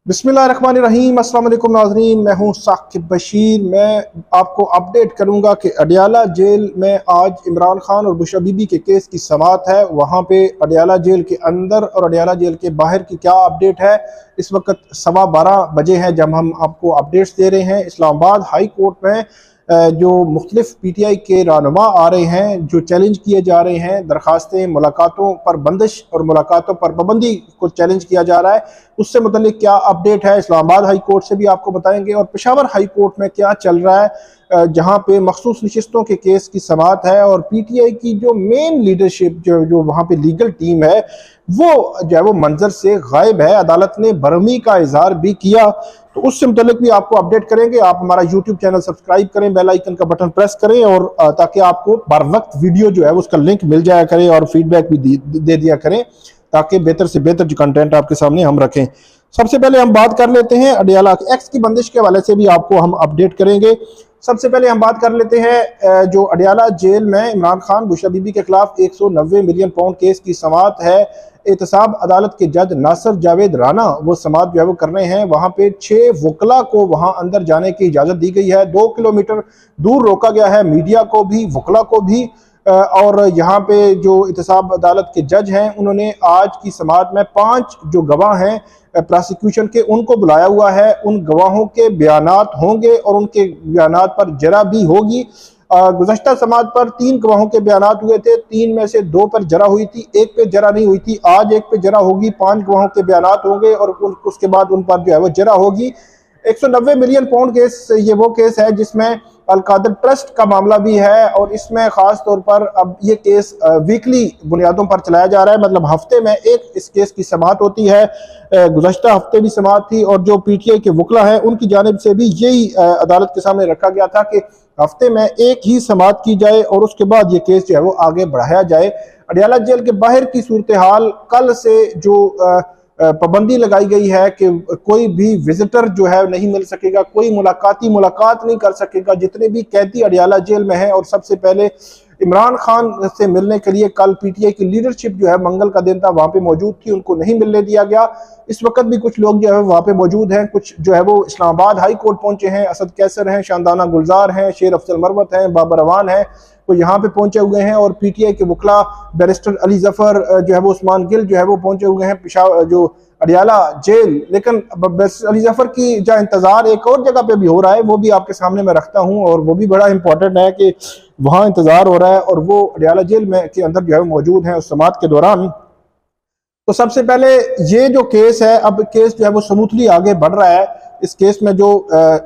बिस्मिल्लाहिर्रहमानिर्रहीम। अस्सलाम वालेकुम नाज़रीन, मैं हूं साकिब बशीर। मैं आपको अपडेट करूंगा कि अडयाला जेल में आज इमरान खान और बुशरा बीबी के केस की समाअत है। वहां पे अडयाला जेल के अंदर और अडयाला जेल के बाहर की क्या अपडेट है। इस वक्त 12:15 बजे हैं जब हम आपको अपडेट्स दे रहे हैं। इस्लामाबाद हाई कोर्ट में जो मुख्तलिफ PTI के रहनुमा आ रहे हैं, जो चैलेंज किए जा रहे हैं, दरखास्तें, मुलाकातों पर बंदिश और मुलाकातों पर पाबंदी को चैलेंज किया जा रहा है, उससे मुतल्लिक क्या अपडेट है इस्लामाबाद हाई कोर्ट से भी आपको बताएंगे। और पेशावर हाई कोर्ट में क्या चल रहा है, जहां पे मखसूस नशिस्तों के केस की समाअत है और PTI की जो मेन लीडरशिप जो वहां पे लीगल टीम है वो जो है वो मंजर से गायब है। अदालत ने बरहमी का इजहार भी किया, तो उससे मुतल्लिक भी आपको अपडेट करेंगे। आप हमारा YouTube चैनल सब्सक्राइब करें, बेल आइकन का बटन प्रेस करें और ताकि आपको बर वक्त वीडियो जो है उसका लिंक मिल जाया करे और फीडबैक भी दे दिया करें, ताकि बेहतर से बेहतर जो कंटेंट आपके सामने हम रखें। सबसे पहले हम बात कर लेते हैं अडयाला एक्स की बंदिश के हवाले से भी आपको हम अपडेट करेंगे। सबसे पहले हम बात कर लेते हैं जो अडयाला जेल में इमरान खान बुशरा बीबी के खिलाफ 190 मिलियन पाउंड केस की समाअत है। एहतसाब अदालत के जज नासिर जावेद राना वो समाअत जो है वो कर रहे हैं। वहां पे 6 वकला को वहां अंदर जाने की इजाजत दी गई है। 2 किलोमीटर दूर रोका गया है मीडिया को भी, वकला को भी। और यहाँ पे जो एहतसाब अदालत के जज हैं उन्होंने आज की समाअत में 5 जो गवाह हैं प्रोसिक्यूशन के उनको बुलाया हुआ है। उन गवाहों के बयानात होंगे और उनके बयानात पर जरा भी होगी। गुज़श्ता समाअत पर 3 गवाहों के बयानात हुए थे, 3 में से 2 पर जरा हुई थी, 1 पे जरा नहीं हुई थी। आज 1 पे जरा होगी, 5 गवाहों के बयानात होंगे और उसके बाद उन पर जो है वो जरा होगी। 190 मिलियन पाउंड केस ये वो केस है जिसमें अलकादर ट्रस्ट का मामला भी है और इसमें खास तौर पर अब ये केस वीकली बुनियादों पर चलाया जा रहा है, मतलब हफ्ते में एक इस केस की समाअत होती है। गुज़श्ता हफ्ते भी समाअत थी और जो PTI के वकला हैं उनकी जानिब से भी यही अदालत के सामने रखा गया था कि हफ्ते में एक ही समाअत की जाए और उसके बाद ये केस जो है वो आगे बढ़ाया जाए। अडयाला जेल के बाहर की सूरत हाल, कल से जो पाबंदी लगाई गई है कि कोई भी विजिटर जो है नहीं मिल सकेगा, कोई मुलाकात नहीं कर सकेगा। जितने भी कैदी अडयाला जेल में हैं और सबसे पहले इमरान खान से मिलने के लिए कल PTI की लीडरशिप जो है मंगल का दिन था वहां पे मौजूद थी, उनको नहीं मिलने दिया गया। इस वक्त भी कुछ लोग जो है वहां पे मौजूद हैं, कुछ जो है वो इस्लामाबाद हाई कोर्ट पहुंचे हैं। असद कैसर हैं, शानदाना गुलजार हैं, शेर अफजल मरवत हैं, बाबर अवान हैं, तो यहाँ पे पहुंचे हुए हैं। और PTI के वकला बैरिस्टर अली जफर जो है वो उस्मान गिल जो है वो पहुंचे हुए हैं पेशावर जो अडयाला जेल। लेकिन बैरिस्टर अली जफर की जो इंतजार एक और जगह पे भी हो रहा है वो भी आपके सामने मैं रखता हूँ और वो भी बड़ा इंपॉर्टेंट है कि वहां इंतजार हो रहा है और वो अडयाला जेल में के अंदर जो है मौजूद है उस समाअत के दौरान। तो सबसे पहले ये जो केस है, अब केस जो है वो स्मूथली आगे बढ़ रहा है। इस केस में जो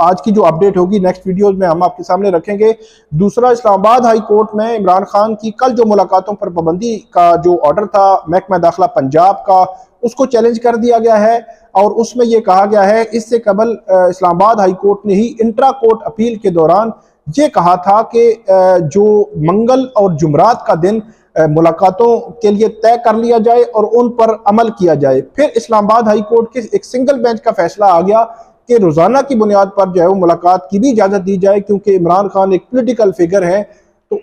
आज की जो अपडेट होगी नेक्स्ट वीडियोस में हम आपके सामने रखेंगे। दूसरा, इस्लामाबाद हाई कोर्ट में इमरान खान की कल जो मुलाकातों पर पाबंदी का जो ऑर्डर था महकमा दाखिला पंजाब का, उसको चैलेंज कर दिया गया है और उसमें यह कहा गया है, इससे कबल इस्लामाबाद हाई कोर्ट ने ही इंट्रा कोर्ट अपील के दौरान ये कहा था कि जो मंगल और जुमरात का दिन मुलाकातों के लिए तय कर लिया जाए और उन पर अमल किया जाए। फिर इस्लामाबाद हाई कोर्ट के एक सिंगल बेंच का फैसला आ गया कि रोजाना की बुनियाद पर जो है वो मुलाकात की भी इजाजत दी जाए, क्योंकि इमरान खान एक पॉलिटिकल फिगर है। तो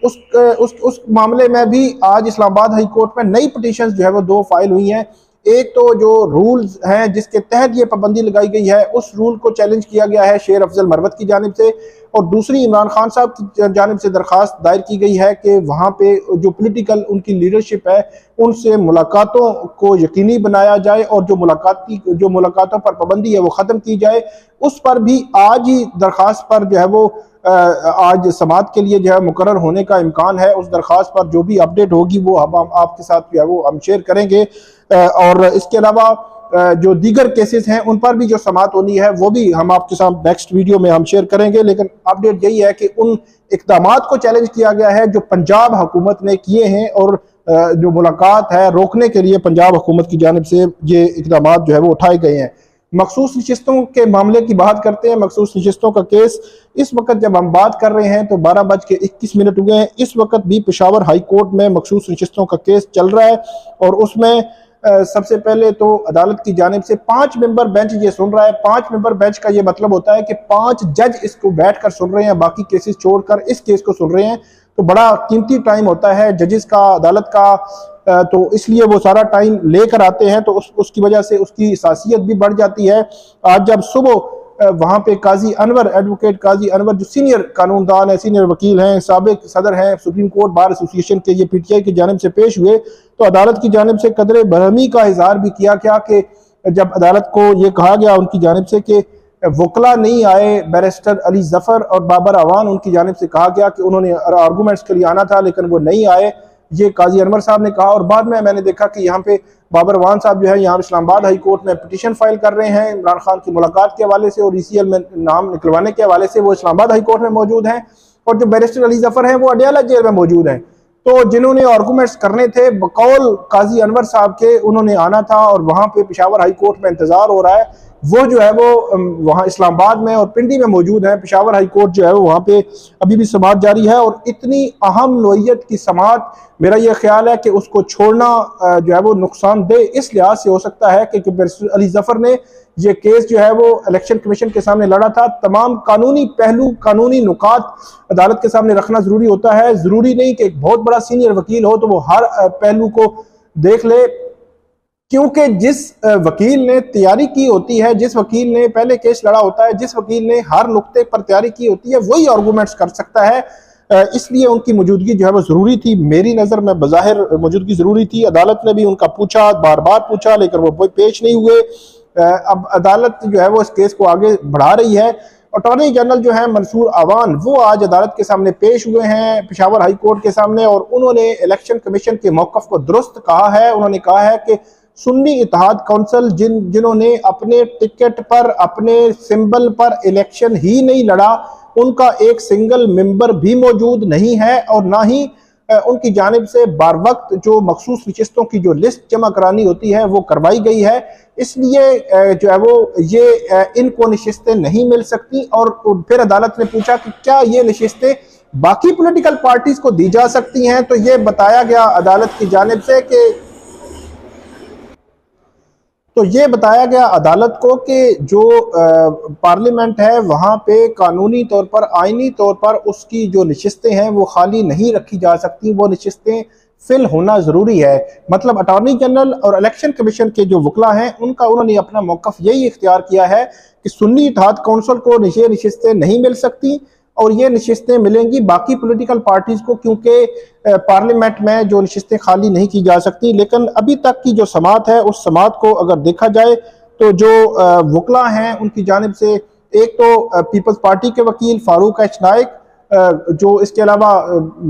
उस मामले में भी आज इस्लामाबाद हाई कोर्ट में नई पिटीशन जो है वो 2 फाइल हुई हैं। एक तो जो रूल्स हैं जिसके तहत ये पाबंदी लगाई गई है उस रूल को चैलेंज किया गया है शेर अफजल मरवत की जानिब से, और दूसरी इमरान खान साहब की जानिब से दरखास्त दायर की गई है कि वहाँ पे जो पॉलिटिकल उनकी लीडरशिप है उनसे मुलाकातों को यकीनी बनाया जाए और जो मुलाकातों पर पाबंदी है वो ख़त्म की जाए। उस पर भी आज ही दरखास्त पर जो है वो आज समाअत के लिए जो है मुकर्रर होने का इम्कान है। उस दरखास्त पर जो भी अपडेट होगी वो हम आपके साथ जो है वो हम शेयर करेंगे। और इसके अलावा जो दीगर केसेस हैं उन पर भी जो समाअत होनी है वो भी हम आपके साथ नेक्स्ट वीडियो में हम शेयर करेंगे। लेकिन अपडेट यही है कि उन इक़दामात को चैलेंज किया गया है जो पंजाब हुकूमत ने किए हैं और जो मुलाकात है रोकने के लिए पंजाब हुकूमत की जानिब से ये इक़दामात जो है वो उठाए गए हैं। मखसूस नशिस्तों के मामले की बात करते हैं। मखसूस नशिस्तों का केस इस वक्त जब हम बात कर रहे हैं तो 12:21 हुए हैं। इस वक्त भी पेशावर हाई कोर्ट में मखसूस नशिस्तों का केस चल रहा है और उसमें सबसे पहले तो अदालत की जानिब से 5 मेंबर बेंच ये सुन रहा है। 5 मेंबर बेंच का ये मतलब होता है कि 5 जज इसको बैठकर सुन रहे हैं, बाकी केसेस छोड़कर इस केस को सुन रहे हैं। तो बड़ा कीमती टाइम होता है जजेस का, अदालत का, तो इसलिए वो सारा टाइम लेकर आते हैं, तो उसकी वजह से उसकी हसासियत भी बढ़ जाती है। आज जब सुबह वहाँ पे काजी अनवर, एडवोकेट काजी अनवर जो सीनियर कानूनदान है, सीनियर वकील हैं, साबिक सदर हैं सुप्रीम कोर्ट बार एसोसिएशन के, ये पीटीआई की जानिब से पेश हुए, तो अदालत की जानिब से कदर बरहमी का इजहार भी किया गया कि जब अदालत को ये कहा गया उनकी जानिब से कि वकला नहीं आए, बैरिस्टर अली जफर और बाबर अवान, उनकी जानिब से कहा गया कि उन्होंने आर्गूमेंट्स के लिए आना था लेकिन वो नहीं आए, ये काजी अनवर साहब ने कहा। और बाद में मैंने देखा कि यहाँ पे बाबर अवान साहब जो है यहाँ इस्लामाबाद हाई कोर्ट में पिटीशन फाइल कर रहे हैं इमरान खान की मुलाकात के हवाले से और ECL में नाम निकलवाने के हवाले से, वो इस्लामाबाद हाई कोर्ट में मौजूद हैं। और जो बैरिस्टर अली जफर हैं वो अडियाला जेल में मौजूद हैं। तो जिन्होंने आर्गूमेंट्स करने थे बकौल काजी अनवर साहब के, उन्होंने आना था और वहाँ पे पेशावर हाई कोर्ट में इंतजार हो रहा है, वो जो है वो वहाँ इस्लामाबाद में और पिंडी में मौजूद है। पेशावर हाई कोर्ट जो है वो वहाँ पे अभी भी समाअत जारी है और इतनी अहम नोयत की समाअत, मेरा ये ख्याल है कि उसको छोड़ना जो है वो नुकसानदेह इस लिहाज से हो सकता है कि बैरिस्टर अली जफर ने ये केस जो है वो इलेक्शन कमीशन के सामने लड़ा था। तमाम कानूनी पहलू, कानूनी नुकात अदालत के सामने रखना जरूरी होता है। जरूरी नहीं कि एक बहुत बड़ा सीनियर वकील हो तो वो हर पहलू को देख ले, क्योंकि जिस वकील ने तैयारी की होती है, जिस वकील ने पहले केस लड़ा होता है, जिस वकील ने हर नुक्ते पर तैयारी की होती है, वही आर्गूमेंट्स कर सकता है। इसलिए उनकी मौजूदगी जो है वो जरूरी थी, मेरी नजर में बज़ाहिर मौजूदगी जरूरी थी। अदालत ने भी उनका पूछा, बार बार पूछा, लेकिन वो पेश नहीं हुए। अब अदालत जो है वो इस केस को आगे बढ़ा रही है। अटॉर्नी जनरल जो है मंसूर अवान, वो आज अदालत के सामने पेश हुए हैं पेशावर हाई कोर्ट के सामने, और उन्होंने इलेक्शन कमीशन के मौक़िफ़ को दुरुस्त कहा है। उन्होंने कहा है कि सुन्नी इत्तेहाद काउंसिल जिन्होंने अपने टिकट पर, अपने सिंबल पर इलेक्शन ही नहीं लड़ा, उनका एक सिंगल मेंबर भी मौजूद नहीं है और ना ही उनकी जानिब से बार वक्त जो मखसूस नशिस्तों की जो लिस्ट जमा करानी होती है वो करवाई गई है। इसलिए जो है वो ये इनको नशिस्तें नहीं मिल सकती। और फिर अदालत ने पूछा कि क्या ये नशिस्तें बाकी पॉलिटिकल पार्टीज को दी जा सकती हैं, तो ये बताया गया अदालत की जानिब से अदालत को कि जो पार्लियामेंट है वहाँ पे कानूनी तौर पर, आईनी तौर पर उसकी जो नशिस्तें हैं वो खाली नहीं रखी जा सकती, वो नशिस्तें फिल होना ज़रूरी है। मतलब अटॉर्नी जनरल और इलेक्शन कमीशन के जो वकला हैं उन्होंने अपना मौक़िफ़ यही इख्तियार किया है कि सुन्नी इत्तेहाद काउंसिल को ये नशिस्तें नहीं मिल सकती और ये नशिस्तें मिलेंगी बाकी पॉलिटिकल पार्टीज को, क्योंकि पार्लियामेंट में जो नशिस्तें खाली नहीं की जा सकती। लेकिन अभी तक की जो समाअत है उस समाअत को अगर देखा जाए तो जो वकला हैं उनकी जानिब से एक तो पीपल्स पार्टी के वकील फारूक एच नाइक, जो इसके अलावा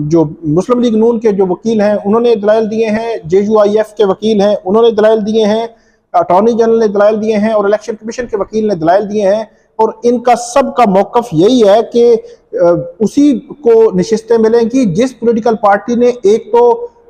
जो मुस्लिम लीग नून के जो वकील हैं उन्होंने दलाइल दिए हैं, JUIF के वकील हैं उन्होंने दलाइल दिए हैं, अटॉर्नी जनरल ने दलाइल दिए हैं और इलेक्शन कमीशन के वकील ने दलाइल दिए हैं। और इनका सब का मौक़िफ़ यही है कि उसी को नशिस्तें मिलेंगी जिस पॉलिटिकल पार्टी ने एक तो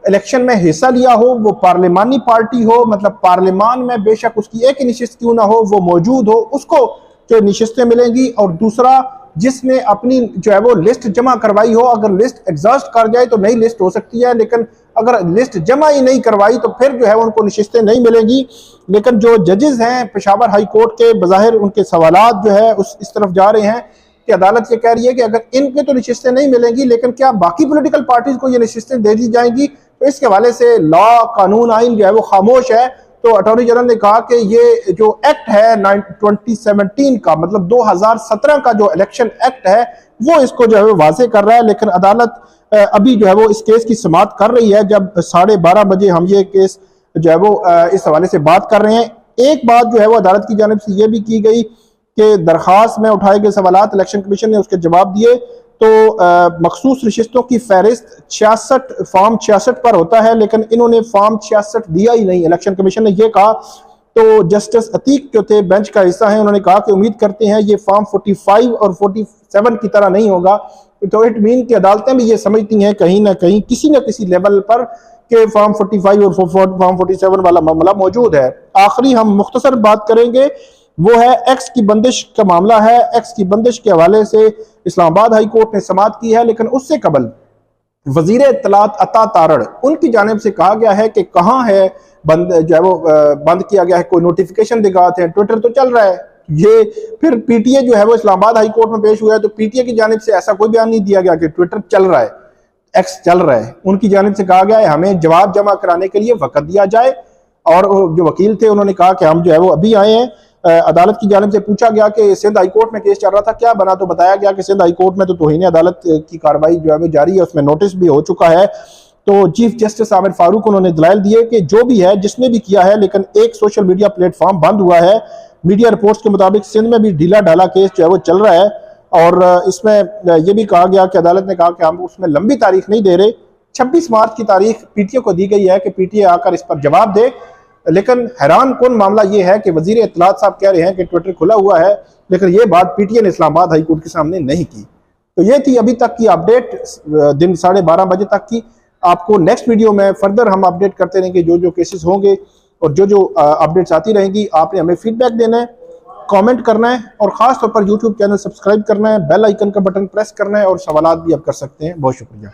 इलेक्शन में हिस्सा लिया हो, वो पार्लिमानी पार्टी हो, मतलब पार्लिमान में बेशक उसकी एक नशिस्त क्यों ना हो वो मौजूद हो, उसको जो नशिस्तें मिलेंगी। और दूसरा जिसने अपनी जो है वो लिस्ट जमा करवाई हो, अगर लिस्ट एग्जॉस्ट कर जाए तो नई लिस्ट हो सकती है, लेकिन अगर लिस्ट जमा ही नहीं करवाई तो फिर जो है उनको नशिस्तें नहीं मिलेंगी। लेकिन जो जजेस हैं पेशावर हाई कोर्ट के, बज़ाहिर उनके सवालात जो है इस तरफ जा रहे हैं कि अदालत ये कह रही है कि अगर इनके तो नशिस्तें नहीं मिलेंगी, लेकिन क्या बाकी पॉलिटिकल पार्टीज को ये नशिस्तें दे दी जाएंगी। तो इसके हवाले से लॉ, कानून, आइन जो है वो खामोश है। तो अटॉर्नी जनरल ने कहा कि ये जो एक्ट है 2017 का, मतलब 2017 का जो इलेक्शन एक्ट है वो इसको जो है वो वाज़े कर रहा है। लेकिन अदालत अभी जो है वो इस केस की समाअत कर रही है। जब 12:30 बजे हम ये केस जो है वो इस हवाले से बात कर रहे हैं। एक बात जो है वो अदालत की जानिब से ये भी की गई कि दरख्वास्त में उठाए गए सवालात इलेक्शन कमीशन ने उसके जवाब दिए। तो मखसूस नशिस्तों की फहरिस्त 66 फॉर्म 66 पर होता है, लेकिन इन्होंने फॉर्म 66 दिया ही नहीं। इलेक्शन कमीशन ने यह कहा, तो जस्टिस अतीक जो थे बेंच का हिस्सा है, उन्होंने कहा कि उम्मीद करते हैं ये फॉर्म 45 और 47 की तरह नहीं होगा। तो इट मीन कि अदालतें भी ये समझती हैं कहीं ना कहीं किसी न किसी लेवल पर कि फॉर्म 45 और फॉर्म 47 वाला मामला मौजूद है। आखिरी हम मुख्तसर बात करेंगे वो है एक्स की बंदिश का मामला है। एक्स की बंदिश के हवाले से इस्लामाबाद हाई कोर्ट ने समाअत की है, लेकिन उससे कबल वजीर इत्तलात अता तारड़, उनकी जानिब से कहा गया है कि कहाँ है बंद जो है वो बंद किया गया है, कोई नोटिफिकेशन दिखाते हैं, ट्विटर तो चल रहा है। ये फिर पीटीए जो है वो इस्लामाबाद हाई कोर्ट में पेश हुआ है, तो पीटीए की जानिब से ऐसा कोई बयान नहीं दिया गया कि ट्विटर चल रहा है। एक्स चल रहा है। उनकी जानिब से कहा गया है हमें जवाब जमा कराने के लिए वक्त दिया जाए, और जो वकील थे उन्होंने कहा कि हम जो है वो अभी आए हैं। अदालत की जानिब से पूछा गया कि सिंध हाई कोर्ट में केस चल रहा था, क्या बना, तो बताया गया कि सिंध हाई कोर्ट में तो तौहीन अदालत की कार्रवाई जो है वो जारी है, उसमें नोटिस भी हो चुका है। तो चीफ जस्टिस आमिर फारूक उन्होंने दलाइल दिए कि जो भी है जिसने भी किया है, लेकिन एक सोशल मीडिया प्लेटफॉर्म बंद हुआ है। मीडिया रिपोर्ट्स के मुताबिक सिंध में भी ढीला ढाला केस जो है वो चल रहा है, और इसमें यह भी कहा गया कि अदालत ने कहा कि हम उसमें लंबी तारीख नहीं दे रहे। 26 मार्च की तारीख पीटीए को दी गई है कि पीटीए आकर इस पर जवाब दे। लेकिन हैरान कुन मामला यह है कि वजीर इत्तलात साहब कह रहे हैं कि ट्विटर खुला हुआ है, लेकिन यह बात पीटीए ने इस्लामाबाद हाई कोर्ट के सामने नहीं की। तो ये थी अभी तक की अपडेट, दिन 12:30 बजे तक की। आपको नेक्स्ट वीडियो में फर्दर हम अपडेट करते रहेंगे, जो जो केसेस होंगे और जो जो अपडेट्स आती रहेंगी। आपने हमें फीडबैक देना है, कमेंट करना है, और खास तौर पर यूट्यूब चैनल सब्सक्राइब करना है, बेल आइकन का बटन प्रेस करना है, और सवालात भी आप कर सकते हैं। बहुत शुक्रिया।